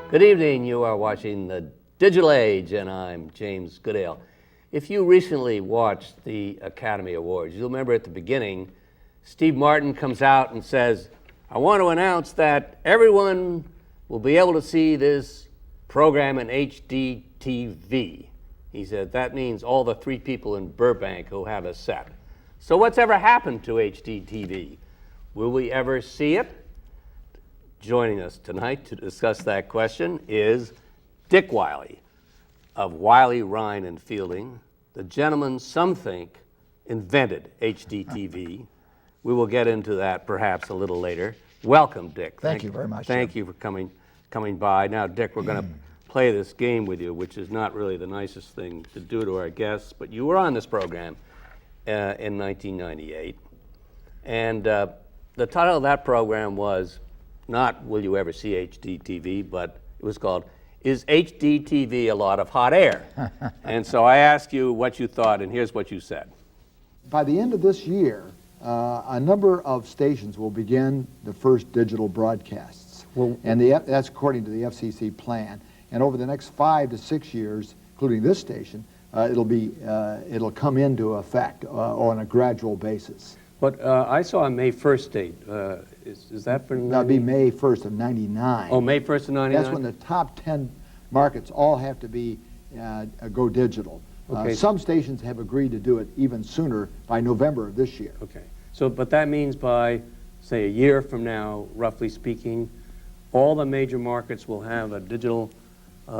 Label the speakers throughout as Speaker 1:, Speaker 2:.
Speaker 1: Good evening. You are watching The Digital Age, and I'm James Goodale. If you recently watched the Academy Awards, you'll remember at the beginning, Steve Martin comes out and says, I want to announce that everyone will be able to see this program in HDTV. He said that means all the 3 people in Burbank who have a set. So what's ever happened to HDTV? Will we ever see it? Joining us tonight to discuss that question is Dick Wiley of Wiley Rein Fielding, the gentleman some think invented HDTV. We will get into that perhaps a little later. Welcome, Dick.
Speaker 2: Thank you very much.
Speaker 1: Thank you for coming by. Now, Dick, we're going to play this game with you, which is not really the nicest thing to do to our guests, but you were on this program in 1998. And the title of that program was not Will You Ever See HDTV, but it was called Is HDTV a Lot of Hot Air? And so I asked you what you thought, and here's what you said.
Speaker 2: By the end of this year, a number of stations will begin the first digital broadcasts. And that's according to the FCC plan. And over the next 5 to 6 years, including this station, it'll come into effect on a gradual basis.
Speaker 1: But I saw a May 1st date. Is that for 90?
Speaker 2: That'll be May 1st of 99.
Speaker 1: Oh, May 1st of 99?
Speaker 2: That's when the top 10 markets all have to be go digital.
Speaker 1: Okay.
Speaker 2: Some stations have agreed to do it even sooner, by November of this year.
Speaker 1: Okay. So, but that means by, say, a year from now, roughly speaking, all the major markets will have a digital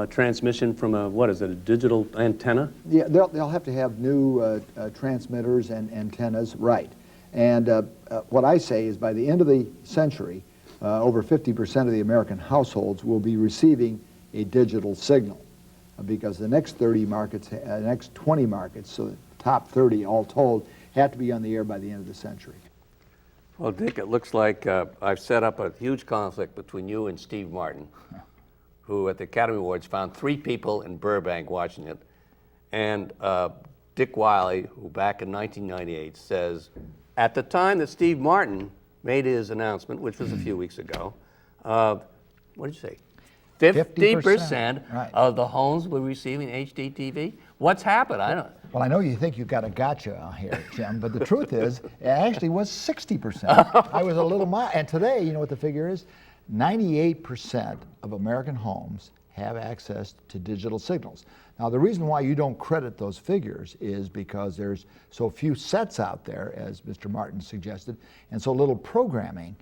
Speaker 1: transmission from a digital antenna?
Speaker 2: Yeah, they'll have to have new transmitters and antennas, right. And what I say is by the end of the century, over 50% of the American households will be receiving a digital signal because the next 30 markets, next 20 markets, so the top 30 all told, have to be on the air by the end of the century.
Speaker 1: Well, Dick, it looks like I've set up a huge conflict between you and Steve Martin, who at the Academy Awards found 3 people in Burbank watching it, and Dick Wiley, who back in 1998 says, at the time that Steve Martin made his announcement, which was a few weeks ago, what did you say? 50%
Speaker 2: right.
Speaker 1: of the homes were receiving HDTV? What's happened? I don't.
Speaker 3: Well, I know you think you've got a gotcha here, Jim, but the truth is, it actually was 60%. I was a little and today, you know what the figure is? 98% of American homes have access to digital signals. Now, the reason why you don't credit those figures is because there's so few sets out there, as Mr. Martin suggested, and so little programming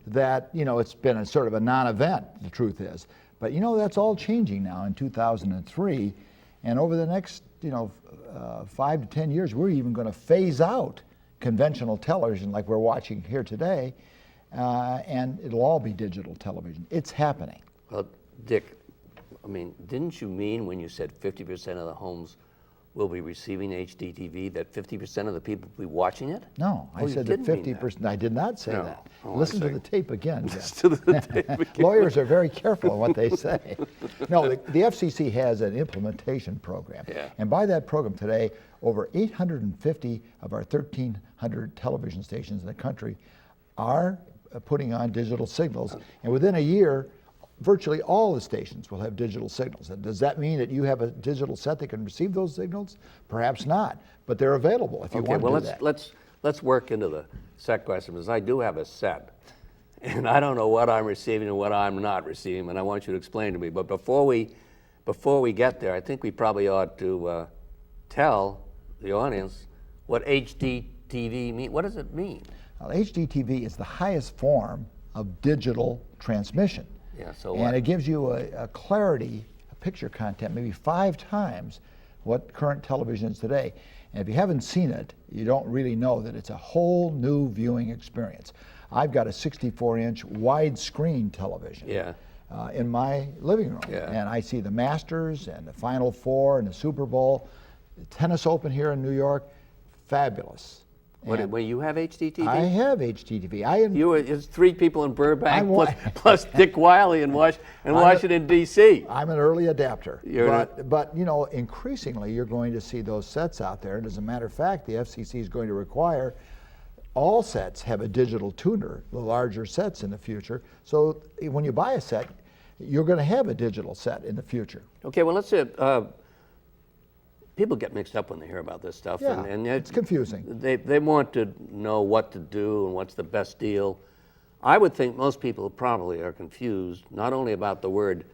Speaker 3: that, you know, it's been a sort of a non-event, the truth is. But, you know, that's all changing now in 2003, and over the next, 5 to 10 years, we're even going to phase out conventional television like we're watching here today, and it'll all be digital television. It's happening.
Speaker 1: Well, Dick, I mean, didn't you mean when you said 50% of the homes will be receiving HDTV, that 50% of the people will be watching it?
Speaker 3: No, I said that 50%. I did not say that. Listen to the tape again.
Speaker 1: Listen to the tape again.
Speaker 3: Lawyers are very careful in what they say. No, the FCC has an implementation program.
Speaker 1: Yeah.
Speaker 3: And by that program today, over 850 of our 1,300 television stations in the country are putting on digital signals. And within a year, virtually all the stations will have digital signals. And does that mean that you have a digital set that can receive those signals? Perhaps not, but they're available if you want to do that.
Speaker 1: Let's work into the set question, because I do have a set, and I don't know what I'm receiving and what I'm not receiving, and I want you to explain to me. But before we get there, I think we probably ought to tell the audience what HDTV means. What does it mean?
Speaker 3: Well, HDTV is the highest form of digital transmission.
Speaker 1: Yeah, so
Speaker 3: and it gives you a clarity, a picture content, maybe 5 times what current television is today. And if you haven't seen it, you don't really know that it's a whole new viewing experience. I've got a 64-inch widescreen television in my living room.
Speaker 1: Yeah.
Speaker 3: And I see the Masters and the Final Four and the Super Bowl, the Tennis Open here in New York. Fabulous.
Speaker 1: Well, you have HDTV?
Speaker 3: I have HDTV.
Speaker 1: It's 3 people in Burbank plus Dick Wiley in Washington, D.C.
Speaker 3: I'm an early adapter. But you know, increasingly you're going to see those sets out there. And as a matter of fact, the FCC is going to require all sets have a digital tuner, the larger sets in the future. So when you buy a set, you're going to have a digital set in the future.
Speaker 1: Okay, well, let's say people get mixed up when they hear about this stuff.
Speaker 3: Yeah,
Speaker 1: and
Speaker 3: it's confusing.
Speaker 1: They want to know what to do and what's the best deal. I would think most people probably are confused, not only about the word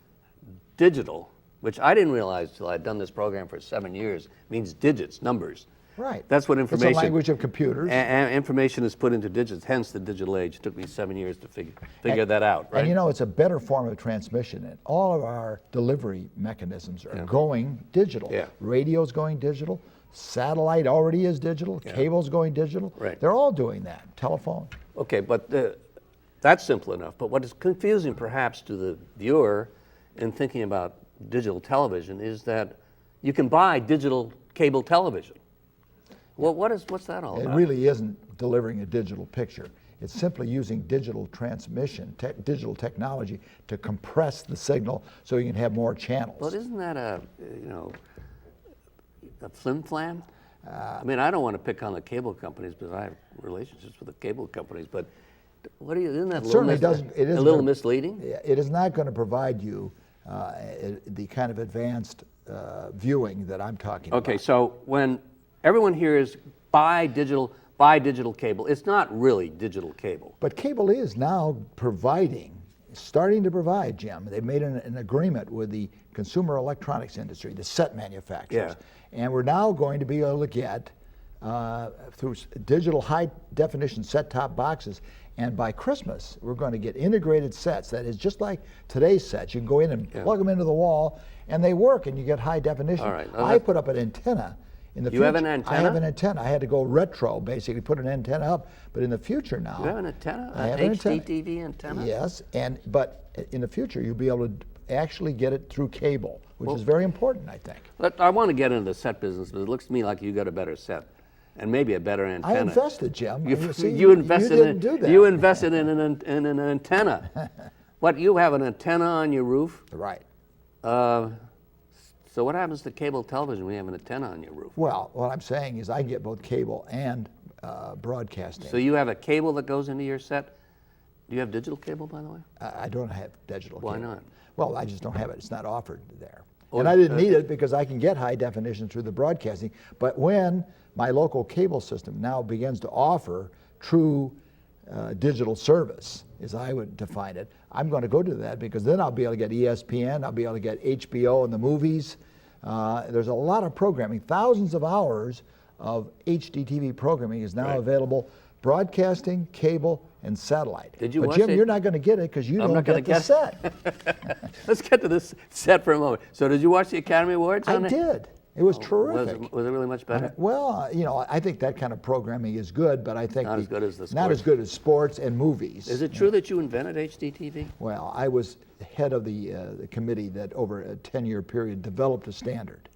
Speaker 1: digital, which I didn't realize till I'd done this program for 7 years, means digits, numbers.
Speaker 3: Right.
Speaker 1: That's what information.
Speaker 3: It's a language of computers.
Speaker 1: And information is put into digits, hence the digital age. It took me 7 years to figure that out, right?
Speaker 3: And you know, it's a better form of transmission. And all of our delivery mechanisms are going digital.
Speaker 1: Yeah.
Speaker 3: Radio's going digital. Satellite already is digital. Cable's going digital.
Speaker 1: Right.
Speaker 3: They're all doing that. Telephone.
Speaker 1: Okay, but that's simple enough. But what is confusing perhaps to the viewer in thinking about digital television is that you can buy digital cable television. Well, what's that all
Speaker 3: It
Speaker 1: about?
Speaker 3: really isn't delivering a digital picture. It's simply using digital transmission, digital technology to compress the signal so you can have more channels.
Speaker 1: Well, isn't that a flim-flam? I mean, I don't want to pick on the cable companies because I have relationships with the cable companies, but isn't that
Speaker 3: certainly doesn't. It is
Speaker 1: a little misleading?
Speaker 3: It is not going to provide you the kind of advanced viewing that I'm talking about.
Speaker 1: Okay, so when everyone hears buy digital cable, it's not really digital cable.
Speaker 3: But cable is now starting to provide, Jim. They've made an agreement with the consumer electronics industry, the set manufacturers.
Speaker 1: Yeah.
Speaker 3: And we're now going to be able to get, through digital high-definition set-top boxes, and by Christmas, we're going to get integrated sets. That is just like today's sets. You can go in and plug them into the wall, and they work, and you get high definition.
Speaker 1: All right.
Speaker 3: I put up an antenna. In the future,
Speaker 1: have an antenna?
Speaker 3: I have an antenna. I had to go retro, basically, put an antenna up. But in the future now,
Speaker 1: You have an antenna?
Speaker 3: I have
Speaker 1: An
Speaker 3: an antenna.
Speaker 1: HDTV antenna?
Speaker 3: Yes, but in the future, you'll be able to actually get it through cable, which is very important, I think.
Speaker 1: I want to get into the set business, but it looks to me like you got a better set and maybe a better antenna.
Speaker 3: I invested, Jim.
Speaker 1: You invested
Speaker 3: didn't do that.
Speaker 1: You invested in an antenna. What, you have an antenna on your roof?
Speaker 3: Right.
Speaker 1: So what happens to cable television when you have an antenna on your roof?
Speaker 3: Well, what I'm saying is I get both cable and broadcasting.
Speaker 1: So you have a cable that goes into your set? Do you have digital cable, by the way?
Speaker 3: I don't have digital
Speaker 1: Why
Speaker 3: cable.
Speaker 1: not?
Speaker 3: Well, I just don't have it. It's not offered there. And I didn't need it because I can get high definition through the broadcasting. But when my local cable system now begins to offer true digital service, as I would define it, I'm going to go to that because then I'll be able to get ESPN, I'll be able to get HBO and the movies. There's a lot of programming. Thousands of hours of HDTV programming is now available, broadcasting, cable, and satellite.
Speaker 1: Did you
Speaker 3: but
Speaker 1: watch
Speaker 3: Jim,
Speaker 1: it?
Speaker 3: you're not going to get it because you
Speaker 1: I'm
Speaker 3: don't
Speaker 1: not gonna
Speaker 3: get the set.
Speaker 1: Let's get to this set for a moment. So did you watch the Academy Awards
Speaker 3: I
Speaker 1: on it?
Speaker 3: did. It was terrific.
Speaker 1: Was it really much better?
Speaker 3: Well, you know, I think that kind of programming is good, but I think
Speaker 1: Not as good as the
Speaker 3: not
Speaker 1: sports.
Speaker 3: as good as sports and movies.
Speaker 1: Is it true that you invented HDTV?
Speaker 3: Well, I was head of the committee that over a 10-year period developed a standard.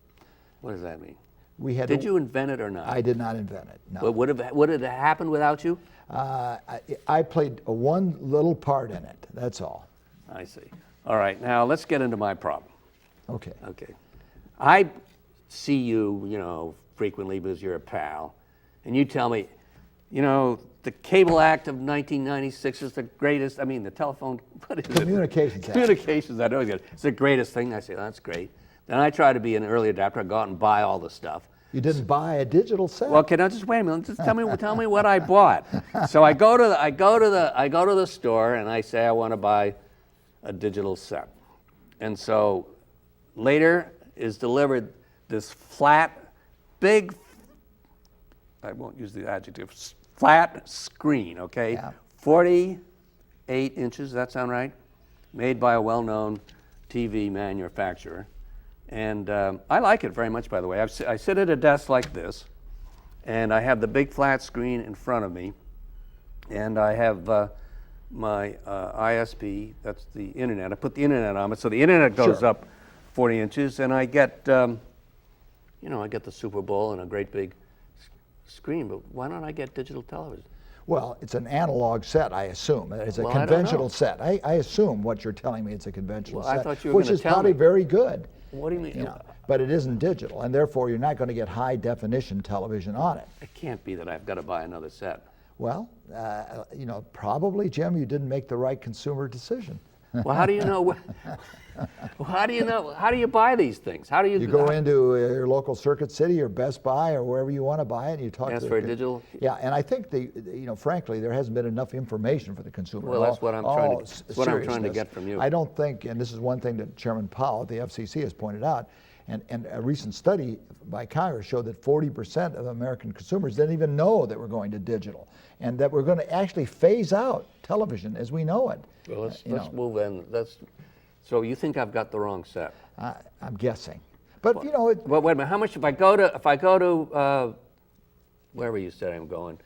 Speaker 1: What does that mean?
Speaker 3: We had
Speaker 1: Did
Speaker 3: to-
Speaker 1: you invent it or not?
Speaker 3: I did not invent it. No.
Speaker 1: But would it have happened without you?
Speaker 3: I played one little part in it. That's all.
Speaker 1: I see. All right, now let's get into my problem.
Speaker 3: Okay.
Speaker 1: Okay. I see you, frequently because you're a pal, and you tell me, the Cable Act of 1996 is the greatest, the telephone, what is
Speaker 3: Communications
Speaker 1: it?
Speaker 3: Act.
Speaker 1: Communications Act, it's the greatest thing. I say, that's great. Then I try to be an early adapter. I go out and buy all the stuff.
Speaker 3: You didn't buy a digital set.
Speaker 1: Well, can I just wait a minute? Just tell me what I bought. So I go to the store and I say I want to buy a digital set, and so later is delivered this flat, big. I won't use the adjective. Flat screen, okay,
Speaker 3: Yeah.
Speaker 1: 48 inches. Does that sound right? Made by a well-known TV manufacturer. And I like it very much, by the way. I sit at a desk like this, and I have the big flat screen in front of me, and I have my ISP, that's the internet. I put the internet on it, so the internet goes up 40 inches, and I get, I get the Super Bowl and a great big screen, but why don't I get digital television?
Speaker 3: Well, it's an analog set, I assume. It's a
Speaker 1: Well, I don't
Speaker 3: conventional
Speaker 1: know.
Speaker 3: set. I assume what you're telling me it's a conventional
Speaker 1: Well, I
Speaker 3: set,
Speaker 1: thought you were
Speaker 3: which
Speaker 1: gonna
Speaker 3: is
Speaker 1: tell
Speaker 3: probably
Speaker 1: me.
Speaker 3: very good.
Speaker 1: What do you mean?
Speaker 3: But it isn't digital, and therefore you're not going to get high definition television on it.
Speaker 1: It can't be that I've got to buy another set.
Speaker 3: Well, probably, Jim, you didn't make the right consumer decision.
Speaker 1: Well, how do you know? How do you know? How do you buy these things? How do you?
Speaker 3: You go into your local Circuit City or Best Buy or wherever you want to buy it, and you talk
Speaker 1: Ask
Speaker 3: to
Speaker 1: for a digital.
Speaker 3: Yeah, and I think frankly, there hasn't been enough information for the consumer.
Speaker 1: Well, that's what I'm trying to get from you.
Speaker 3: I don't think, and this is one thing that Chairman Powell at the FCC has pointed out, and a recent study by Congress showed that 40% of American consumers didn't even know that we're going to digital, and that we're going to actually phase out television as we know it.
Speaker 1: Well, let's move in. So you think I've got the wrong set?
Speaker 3: I'm guessing, but
Speaker 1: Well, wait a minute. How much if I go to wherever you said I'm going?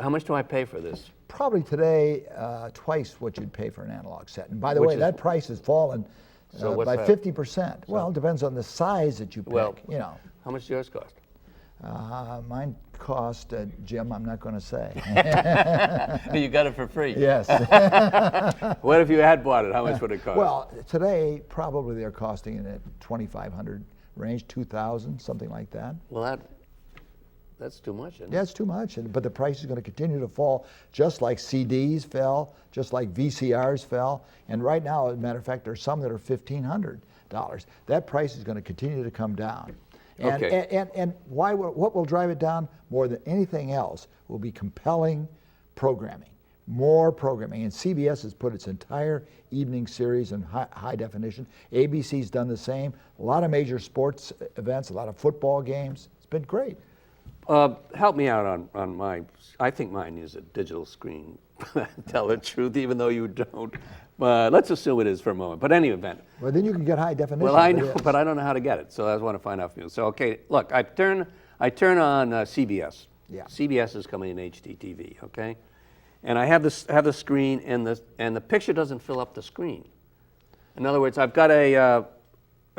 Speaker 1: How much do I pay for this?
Speaker 3: probably today twice what you'd pay for an analog set. And by the
Speaker 1: Which
Speaker 3: way,
Speaker 1: is-
Speaker 3: that price has fallen
Speaker 1: So what's
Speaker 3: by
Speaker 1: that?
Speaker 3: 50%. Well, it depends on the size that you pick.
Speaker 1: Well,
Speaker 3: you know,
Speaker 1: how much does yours cost?
Speaker 3: mine cost, Jim, I'm not going to say.
Speaker 1: You got it for free.
Speaker 3: Yes.
Speaker 1: What if you had bought it? How much would it cost?
Speaker 3: Well, today probably they're costing in the 2,500 range, 2,000, something like that.
Speaker 1: Well, that's too much, isn't it?
Speaker 3: Yeah, it's too much, but the price is going to continue to fall, just like CDs fell, just like VCRs fell, and right now, as a matter of fact, there's some that are $1,500. That price is going to continue to come down. And,
Speaker 1: Okay.
Speaker 3: and what will drive it down more than anything else will be compelling programming, more programming. And CBS has put its entire evening series in high definition. ABC's done the same. A lot of major sports events, a lot of football games. It's been great.
Speaker 1: Help me out on my, I think mine is a digital screen, tell the truth, even though you don't. Let's assume it is for a moment. But any event.
Speaker 3: Well, then you can get high definition.
Speaker 1: Well, I
Speaker 3: if it
Speaker 1: know,
Speaker 3: is.
Speaker 1: but I don't know how to get it, so I want to find out from you. So, okay, look, I turn on CBS.
Speaker 3: Yeah.
Speaker 1: CBS is coming in HDTV, okay? And I have the screen, and the picture doesn't fill up the screen. In other words, I've got a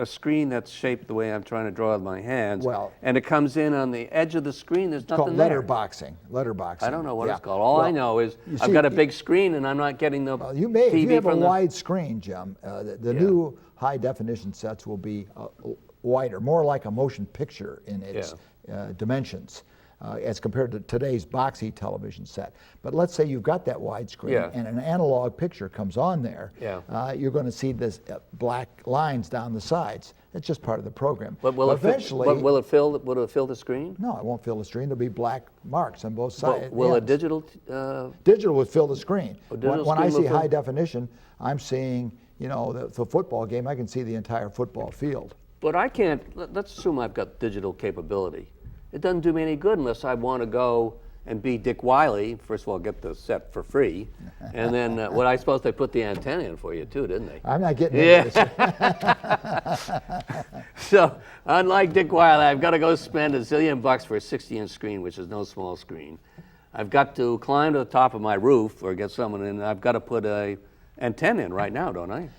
Speaker 1: screen that's shaped the way I'm trying to draw with my hands,
Speaker 3: Well-
Speaker 1: and it comes in on the edge of the screen. There's
Speaker 3: It's called
Speaker 1: nothing there.
Speaker 3: letterboxing.
Speaker 1: I don't know what
Speaker 3: Yeah.
Speaker 1: it's called. All I
Speaker 3: Well,
Speaker 1: know is
Speaker 3: you
Speaker 1: I've
Speaker 3: see,
Speaker 1: got a big screen, and I'm not getting the
Speaker 3: Well, you may, if
Speaker 1: TV
Speaker 3: you have a
Speaker 1: from the.
Speaker 3: wide screen, Jim, the
Speaker 1: Yeah.
Speaker 3: new high definition sets will be wider, more like a motion picture in its dimensions, as compared to today's boxy television set. But let's say you've got that wide screen
Speaker 1: Yeah.
Speaker 3: and an analog picture comes on there.
Speaker 1: Yeah.
Speaker 3: You're going to see this black lines down the sides. It's just part of the program.
Speaker 1: But will
Speaker 3: eventually,
Speaker 1: will it fill the screen?
Speaker 3: no, it won't fill the screen. There'll be black marks on both
Speaker 1: But
Speaker 3: sides.
Speaker 1: will a
Speaker 3: ends.
Speaker 1: digital?
Speaker 3: Digital would fill the screen.
Speaker 1: digital
Speaker 3: When I
Speaker 1: screen will
Speaker 3: see
Speaker 1: fill-
Speaker 3: high definition, I'm seeing, the football game, I can see the entire football field.
Speaker 1: But I can't. Let's assume I've got digital capability. It doesn't do me any good unless I want to go and be Dick Wiley. First of all, get the set for free, and then what I suppose they put the antenna in for you too, didn't they?
Speaker 3: I'm not getting into this.
Speaker 1: So, unlike Dick Wiley, I've got to go spend $1 zillion for a 60-inch screen, which is no small screen. I've got to climb to the top of my roof or get someone in. I've got to put a antenna in right now, don't I?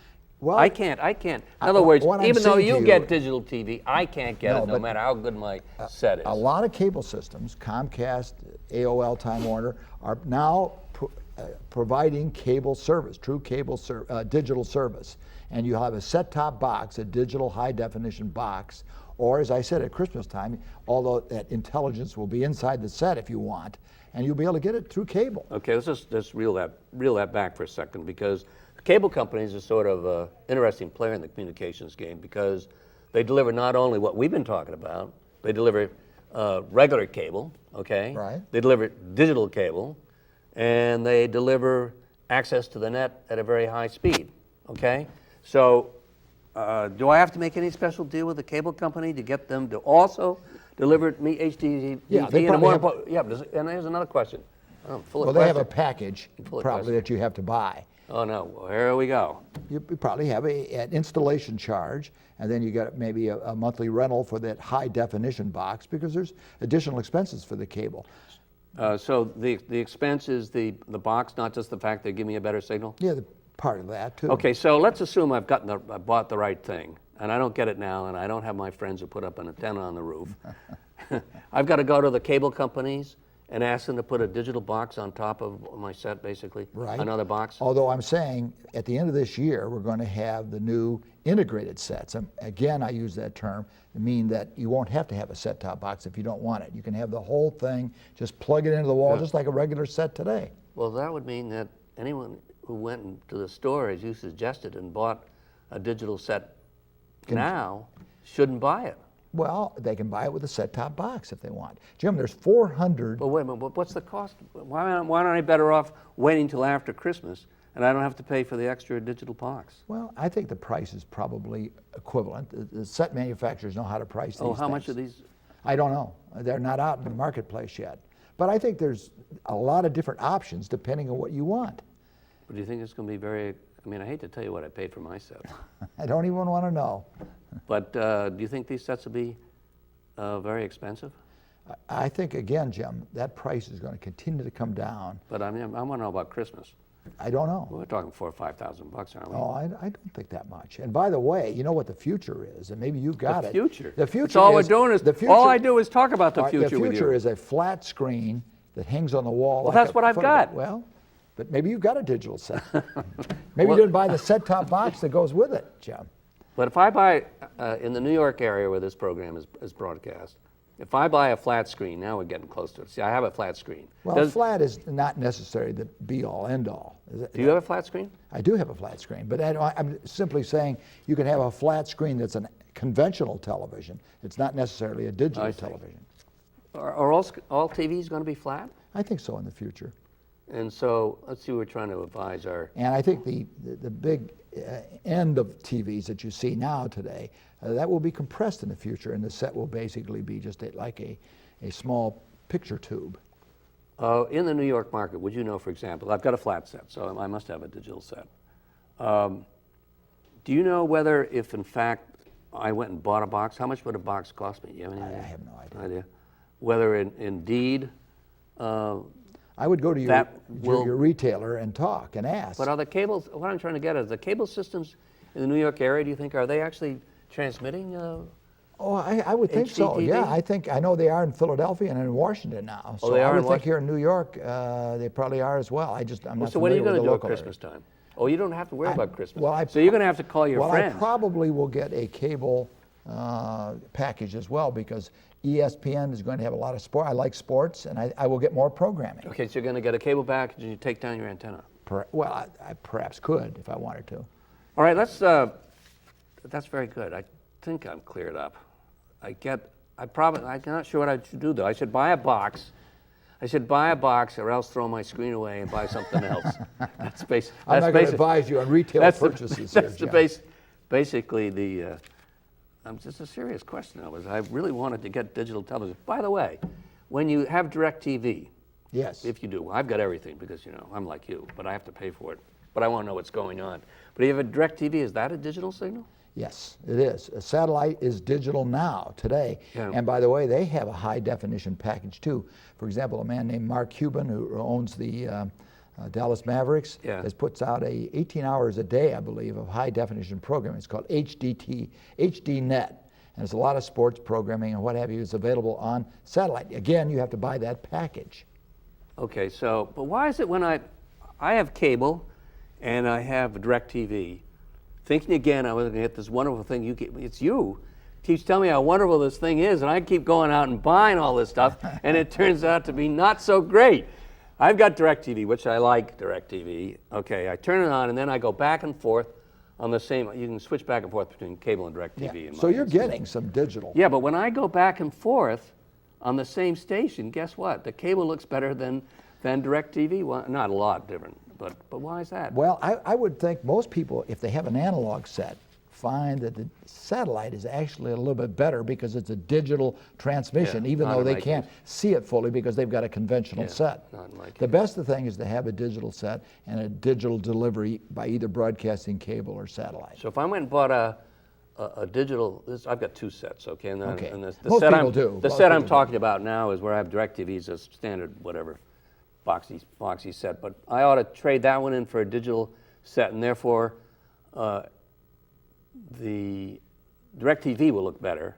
Speaker 3: Well,
Speaker 1: I can't. In other words,
Speaker 3: what I'm
Speaker 1: even though
Speaker 3: saying to
Speaker 1: you
Speaker 3: you-
Speaker 1: get digital TV, I can't get
Speaker 3: No,
Speaker 1: it no
Speaker 3: but-
Speaker 1: matter how good my set is.
Speaker 3: A lot of cable systems, Comcast, AOL, Time Warner, are now providing cable service, true cable digital service. And you have a set-top box, a digital high-definition box, or as I said at Christmas time, although that intelligence will be inside the set if you want, and you'll be able to get it through cable.
Speaker 1: Okay, let's reel that back for a second, because cable companies are sort of an interesting player in the communications game, because they deliver not only what we've been talking about, they deliver regular cable, okay?
Speaker 3: Right.
Speaker 1: They deliver digital cable, and they deliver access to the net at a very high speed, okay? So do I have to make any special deal with the cable company to get them to also deliver me HDTV?
Speaker 3: Yeah, they
Speaker 1: and
Speaker 3: probably
Speaker 1: and here's another question. I'm full of
Speaker 3: Well, they have a
Speaker 1: questions.
Speaker 3: package
Speaker 1: Full of
Speaker 3: probably
Speaker 1: questions.
Speaker 3: that you have to buy.
Speaker 1: Oh no, well, here we go.
Speaker 3: You probably have an installation charge, and then you got maybe a monthly rental for that high definition box, because there's additional expenses for the cable.
Speaker 1: So the expense is the box, not just the fact they give me a better signal?
Speaker 3: Yeah, part of that too.
Speaker 1: Okay, so let's assume I bought the right thing, and I don't get it now, and I don't have my friends who put up an antenna on the roof. I've got to go to the cable companies and ask them to put a digital box on top of my set, basically?
Speaker 3: Right.
Speaker 1: Another box?
Speaker 3: Although I'm saying at the end of this year, we're going to have the new integrated sets. And again, I use that term to mean that you won't have to have a set-top box if you don't want it. You can have the whole thing, just plug it into the wall, just like a regular set today.
Speaker 1: Well, that would mean that anyone who went to the store, as you suggested, and bought a digital set now shouldn't buy it.
Speaker 3: Well, they can buy it with a set-top box if they want. Jim, there's 400.
Speaker 1: But wait a minute, what's the cost? Why aren't I better off waiting till after Christmas and I don't have to pay for the extra digital box?
Speaker 3: Well, I think the price is probably equivalent. The set manufacturers know how to price these
Speaker 1: Oh, how
Speaker 3: things.
Speaker 1: much are these?
Speaker 3: I don't know. They're not out in the marketplace yet. But I think there's a lot of different options depending on what you want.
Speaker 1: But do you think it's going to be very, I mean, I hate to tell you what I paid for my set.
Speaker 3: I don't even want to know.
Speaker 1: But do you think these sets will be very expensive?
Speaker 3: I think, again, Jim, that price is going to continue to come down.
Speaker 1: But I mean, I want to know about Christmas.
Speaker 3: I don't know.
Speaker 1: We're talking $4,000 or $5,000, aren't we?
Speaker 3: Oh, I don't think that much. And by the way, you know what the future is, and maybe you've got
Speaker 1: The
Speaker 3: it.
Speaker 1: future.
Speaker 3: The future.
Speaker 1: That's all
Speaker 3: is,
Speaker 1: we're doing is,
Speaker 3: the future,
Speaker 1: all I do is talk about the
Speaker 3: all right,
Speaker 1: future with you.
Speaker 3: The future is a flat screen that hangs on the wall.
Speaker 1: Well,
Speaker 3: like
Speaker 1: that's
Speaker 3: a
Speaker 1: what I've
Speaker 3: photograph.
Speaker 1: got.
Speaker 3: Well, but maybe you've got a digital set. Maybe
Speaker 1: Well-
Speaker 3: you didn't buy the set-top box that goes with it, Jim.
Speaker 1: But if I buy, in the New York area where this program is broadcast, if I buy a flat screen, now we're getting close to it. See, I have a flat screen.
Speaker 3: Well, flat is not necessarily the be-all, end-all.
Speaker 1: Do you have a flat screen?
Speaker 3: I do have a flat screen, but I'm simply saying you can have a flat screen that's a conventional television. It's not necessarily a digital
Speaker 1: I see.
Speaker 3: television.
Speaker 1: Are all TVs going to be flat?
Speaker 3: I think so in the future.
Speaker 1: And so, let's see, we're trying to advise our,
Speaker 3: And I think the big end of TVs that you see now today, that will be compressed in the future, and the set will basically be just like a small picture tube.
Speaker 1: in the New York market, would you know, for example, I've got a flat set, so I must have a digital set. Do you know whether, if in fact I went and bought a box, how much would a box cost me? You have any idea?
Speaker 3: I have no idea.
Speaker 1: Whether indeed,
Speaker 3: I would go to
Speaker 1: That will-
Speaker 3: your retailer and talk and ask.
Speaker 1: but are the cables, what I'm trying to get is the cable systems in the New York area, do you think, are they actually transmitting?
Speaker 3: Oh, I would think so.
Speaker 1: HDTV?
Speaker 3: Yeah, I know they are in Philadelphia and in Washington now. So
Speaker 1: they are
Speaker 3: I
Speaker 1: in
Speaker 3: would think here in New York, they probably are as well. I'm not
Speaker 1: So what are you
Speaker 3: familiar
Speaker 1: going to
Speaker 3: with
Speaker 1: do
Speaker 3: the
Speaker 1: at
Speaker 3: local
Speaker 1: Christmas time? Oh, you don't have to worry about Christmas.
Speaker 3: well,
Speaker 1: so you're going to have to call your
Speaker 3: Well,
Speaker 1: friends.
Speaker 3: I probably will get a cable package as well because ESPN is going to have a lot of sport. I like sports, and I will get more programming.
Speaker 1: Okay, so you're going to get a cable package and you take down your antenna.
Speaker 3: Well, I perhaps could if I wanted to.
Speaker 1: All right, that's very good. I think I'm cleared up. I'm not sure what I should do though. I should buy a box. Or else throw my screen away and buy something else.
Speaker 3: I'm not going to advise you on retail purchases here,
Speaker 1: That's
Speaker 3: John.
Speaker 1: basically the. Just a serious question. I really wanted to get digital television. By the way, when you have DirecTV,
Speaker 3: Yes.
Speaker 1: if you do, I've got everything because I'm like you, but I have to pay for it. But I want to know what's going on. But if you have a DirecTV, is that a digital signal?
Speaker 3: Yes, it is. A satellite is digital now, today.
Speaker 1: Yeah.
Speaker 3: And by the way, they have a high definition package too. For example, a man named Mark Cuban, who owns the Dallas Mavericks, puts out 18 hours a day, I believe, of high definition programming. It's called HDNet. And there's a lot of sports programming and what have you is available on satellite. Again, you have to buy that package.
Speaker 1: Okay, so, but why is it when I have cable and I have DirecTV, thinking again I was going to get this wonderful thing it's you keeps telling me how wonderful this thing is, and I keep going out and buying all this stuff, and it turns out to be not so great. I've got DirecTV, which I like DirecTV. Okay, I turn it on, and then I go back and forth on the same, you can switch back and forth between cable and DirecTV. in
Speaker 3: So
Speaker 1: my
Speaker 3: you're
Speaker 1: instance.
Speaker 3: getting some digital.
Speaker 1: Yeah, but when I go back and forth on the same station, guess what? The cable looks better than DirecTV. Well, not a lot different, but why is that?
Speaker 3: Well, I would think most people, if they have an analog set, find that the satellite is actually a little bit better because it's a digital transmission,
Speaker 1: Yeah,
Speaker 3: even
Speaker 1: not
Speaker 3: though
Speaker 1: in
Speaker 3: they
Speaker 1: my
Speaker 3: can't
Speaker 1: case.
Speaker 3: see it fully because they've got a conventional set.
Speaker 1: not in my
Speaker 3: The
Speaker 1: case.
Speaker 3: best thing is to have a digital set and a digital delivery by either broadcasting cable or satellite.
Speaker 1: So if I went and bought a digital, I've got two sets, okay? And,
Speaker 3: Okay.
Speaker 1: and the
Speaker 3: Most
Speaker 1: set
Speaker 3: people
Speaker 1: I'm,
Speaker 3: do.
Speaker 1: The
Speaker 3: Most
Speaker 1: set I'm
Speaker 3: people do.
Speaker 1: talking about now is where I have DirecTV as a standard, whatever, boxy set. But I ought to trade that one in for a digital set, and therefore the DirecTV will look better.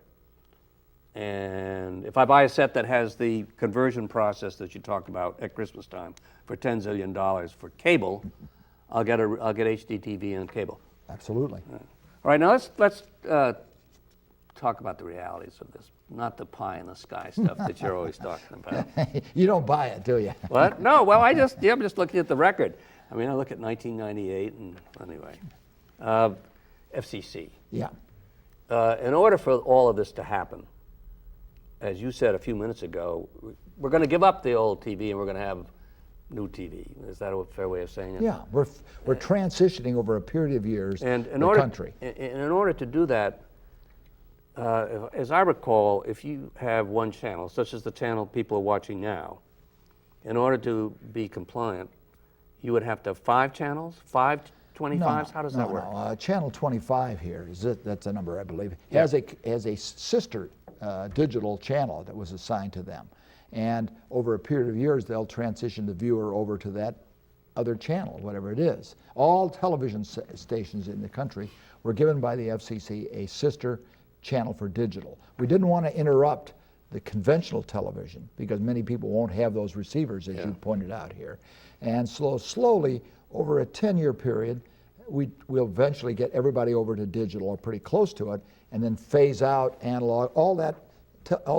Speaker 1: And if I buy a set that has the conversion process that you talked about at Christmas time for $10 zillion for cable, I'll get HDTV and cable.
Speaker 3: Absolutely.
Speaker 1: All right, now let's talk about the realities of this, not the pie in the sky stuff that you're always talking about.
Speaker 3: You don't buy it, do you?
Speaker 1: What? No. Well, I'm just looking at the record. I mean, I look at 1998, and anyway, FCC.
Speaker 3: Yeah.
Speaker 1: In order for all of this to happen, as you said a few minutes ago, we're going to give up the old TV and we're going to have new TV. Is that a fair way of saying it?
Speaker 3: Yeah, we're transitioning over a period of years
Speaker 1: And
Speaker 3: the country.
Speaker 1: In order to do that, as I recall, if you have one channel, such as the channel people are watching now, in order to be compliant, you would have to have 5 channels, 5 25s? How does that work?
Speaker 3: No. Channel 25 here, that's a number I believe, has a sister digital channel that was assigned to them. And over a period of years, they'll transition the viewer over to that other channel, whatever it is. All television stations in the country were given by the FCC a sister channel for digital. We didn't want to interrupt the conventional television because many people won't have those receivers, as you pointed out here. And slowly, over a 10-year period, we'll eventually get everybody over to digital or pretty close to it, and then phase out analog. All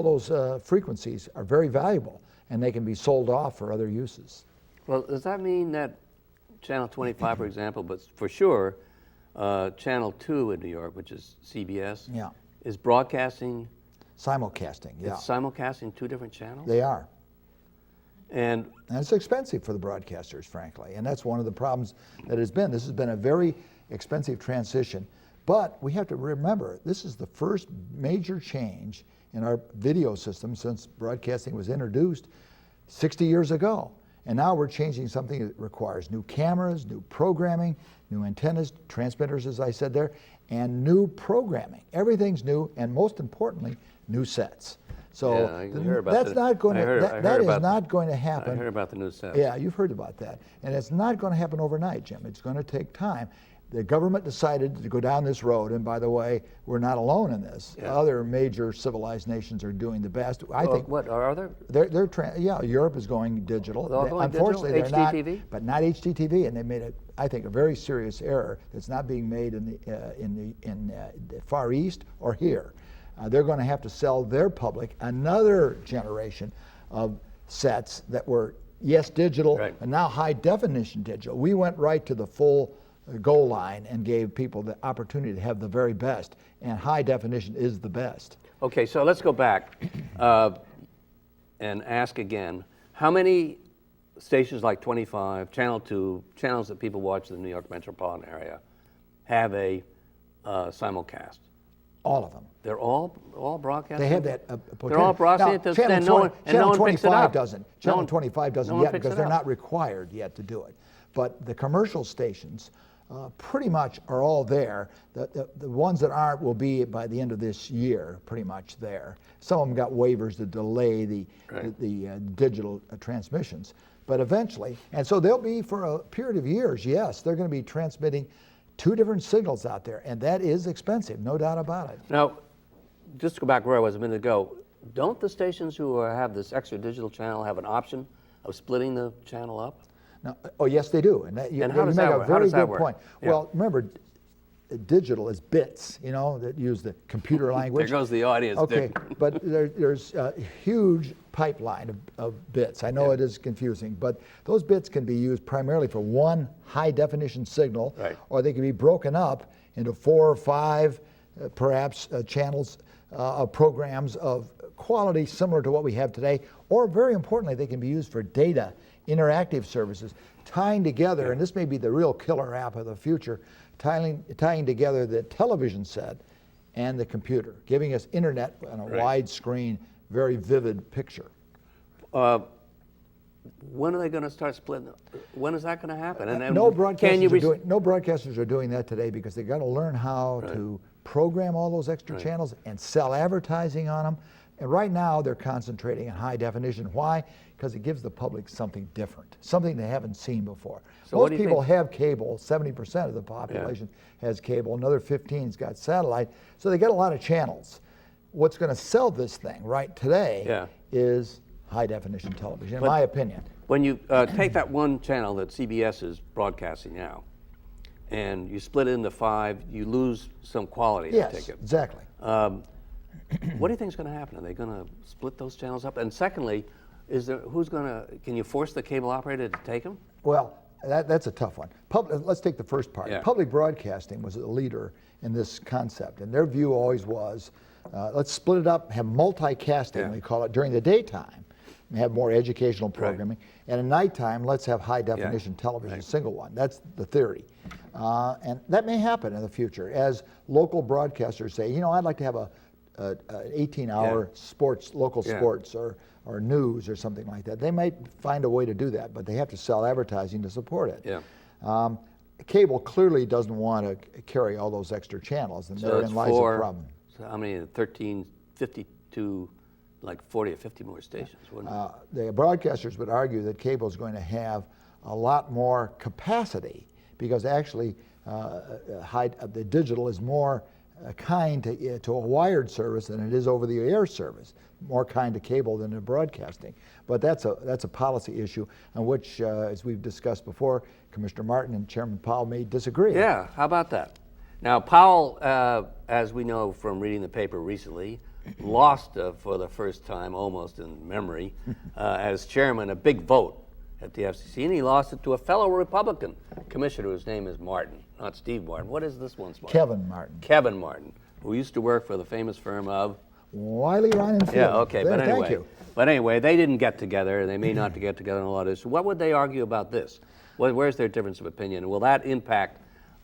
Speaker 3: those frequencies are very valuable, and they can be sold off for other uses.
Speaker 1: Well, does that mean that Channel 25, for example, but for sure, Channel 2 in New York, which is CBS, is broadcasting?
Speaker 3: Simulcasting, yeah.
Speaker 1: It's simulcasting 2 different channels?
Speaker 3: They are.
Speaker 1: And
Speaker 3: it's expensive for the broadcasters, frankly, and that's one of the problems that has been. This has been a very expensive transition, but we have to remember, this is the first major change in our video system since broadcasting was introduced 60 years ago. And now we're changing something that requires new cameras, new programming, new antennas, transmitters, as I said there, and new programming. Everything's new, and most importantly, new sets. So that's not going to, that is not going to happen.
Speaker 1: I heard about the new sets.
Speaker 3: Yeah, you've heard about that. And it's not going to happen overnight, Jim. It's going to take time. The government decided to go down this road, and by the way, we're not alone in this. Yeah. Other major civilized nations are doing the best. I think.
Speaker 1: What are there?
Speaker 3: Yeah, Europe is going digital.
Speaker 1: Unfortunately,
Speaker 3: they're
Speaker 1: HDTV?
Speaker 3: not, but not HDTV, and they made I think, a very serious error that's not being made in the Far East or here. They're going to have to sell their public another generation of sets that were digital, and now high definition digital. We went right to the full goal line and gave people the opportunity to have the very best, and high definition is the best.
Speaker 1: Okay, so let's go back and ask again, how many stations like 25, Channel 2, channels that people watch in the New York metropolitan area have a simulcast?
Speaker 3: All of them.
Speaker 1: They're all broadcasting?
Speaker 3: They have that potential.
Speaker 1: They're all broadcasting,
Speaker 3: Channel
Speaker 1: 25
Speaker 3: doesn't. Channel 25 doesn't yet because they're not required yet to do it. But the commercial stations pretty much are all there. The ones that aren't will be by the end of this year, pretty much there. Some of them got waivers to delay the digital transmissions. But eventually, and so they'll be for a period of years, yes, they're going to be transmitting 2 different signals out there, and that is expensive, no doubt about it.
Speaker 1: Now, just to go back where I was a minute ago, don't the stations who have this extra digital channel have an option of splitting the channel up?
Speaker 3: No, yes, they do, and you
Speaker 1: how does
Speaker 3: make
Speaker 1: that
Speaker 3: a
Speaker 1: work?
Speaker 3: very good
Speaker 1: work?
Speaker 3: point.
Speaker 1: Yeah.
Speaker 3: Well, remember, digital is bits, that use the computer language.
Speaker 1: There goes the audience.
Speaker 3: Okay, but there's a huge pipeline of bits. I know it is confusing, but those bits can be used primarily for one high definition signal, or they can be broken up into 4 or 5 perhaps channels of programs of quality similar to what we have today, or very importantly, they can be used for data, interactive services, tying together, and this may be the real killer app of the future, tying together the television set and the computer, giving us internet on a wide screen, very vivid picture.
Speaker 1: When are they going to start splitting? When is that going to happen? And
Speaker 3: no broadcasters are doing that today because they've got to learn how to program all those extra channels and sell advertising on them. And right now they're concentrating on high definition. Why? Because it gives the public something different, something they haven't seen before.
Speaker 1: So
Speaker 3: most people have cable. 70% of the population has cable. Another 15's got satellite. So they got a lot of channels. What's going to sell this thing right today is high definition television, in my opinion.
Speaker 1: When you take that one channel that CBS is broadcasting now, and you split it into 5, you lose some quality. I take it.
Speaker 3: Exactly.
Speaker 1: What do you think is going to happen? Are they going to split those channels up? And secondly, can you force the cable operator to take them?
Speaker 3: Well, That's a tough one. Let's take the first part.
Speaker 1: Yeah.
Speaker 3: Public broadcasting was a leader in this concept, and their view always was, let's split it up, have multicasting, we call it, during the daytime, and have more educational programming, and at nighttime, let's have high-definition television, single one. That's the theory. And that may happen in the future, as local broadcasters say, you know, I'd like to have an 18-hour sports, local sports, or news or something like that. They might find a way to do that, but they have to sell advertising to support it.
Speaker 1: Yeah.
Speaker 3: Cable clearly doesn't want to carry all those extra channels, and therein lies the problem.
Speaker 1: So how many? 13, 52, like 40 or 50 more stations, wouldn't it?
Speaker 3: The broadcasters would argue that cable is going to have a lot more capacity because actually the digital is more kind to a wired service than it is over the air service, more kind to cable than to broadcasting. But that's a policy issue on which, as we've discussed before, Commissioner Martin and Chairman Powell may disagree.
Speaker 1: Yeah, how about that? Now, Powell, as we know from reading the paper recently, lost for the first time, almost in memory, as chairman, a big vote at the FCC, and he lost it to a fellow Republican commissioner whose name is Martin, not Steve Martin. What is this one's Martin?
Speaker 3: Kevin Martin.
Speaker 1: Kevin Martin, who used to work for the famous firm of?
Speaker 3: Wiley Rein Fielding.
Speaker 1: Yeah, okay, but anyway.
Speaker 3: Thank you.
Speaker 1: But anyway, they didn't get together. They may not get together on a lot of issues. What would they argue about this? Where's their difference of opinion? Will that impact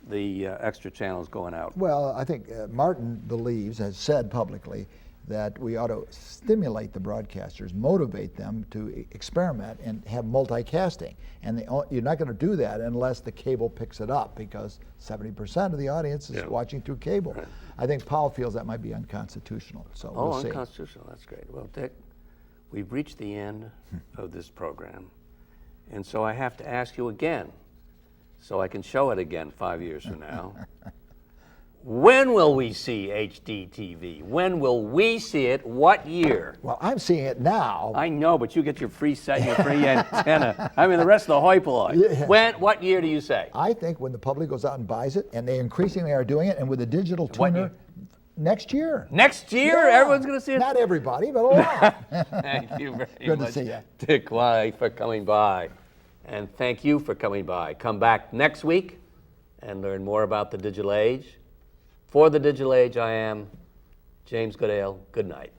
Speaker 1: the extra channels going out?
Speaker 3: Well, I think Martin believes, has said publicly, that we ought to stimulate the broadcasters, motivate them to experiment and have multicasting. And you're not going to do that unless the cable picks it up, because 70% of the audience is watching through cable.
Speaker 1: Right.
Speaker 3: I think Powell feels that might be unconstitutional. So we'll see.
Speaker 1: Unconstitutional, that's great. Well, Dick, we've reached the end of this program. And so I have to ask you again, so I can show it again 5 years from now. When will we see HDTV? When will we see it? What year?
Speaker 3: Well, I'm seeing it now.
Speaker 1: I know, but you get your free set, your free antenna. I mean, the rest of the hoi polloi.
Speaker 3: Yeah.
Speaker 1: What year do you say?
Speaker 3: I think when the public goes out and buys it, and they increasingly are doing it, and with a digital tuner, next year.
Speaker 1: Next year?
Speaker 3: Yeah.
Speaker 1: Everyone's going to see it?
Speaker 3: Not everybody, but a lot.
Speaker 1: Thank you very
Speaker 3: Good
Speaker 1: much,
Speaker 3: to see you.
Speaker 1: Dick Wiley, for coming by. And thank you for coming by. Come back next week and learn more about the digital age. For the digital age, I am James Goodale. Good night.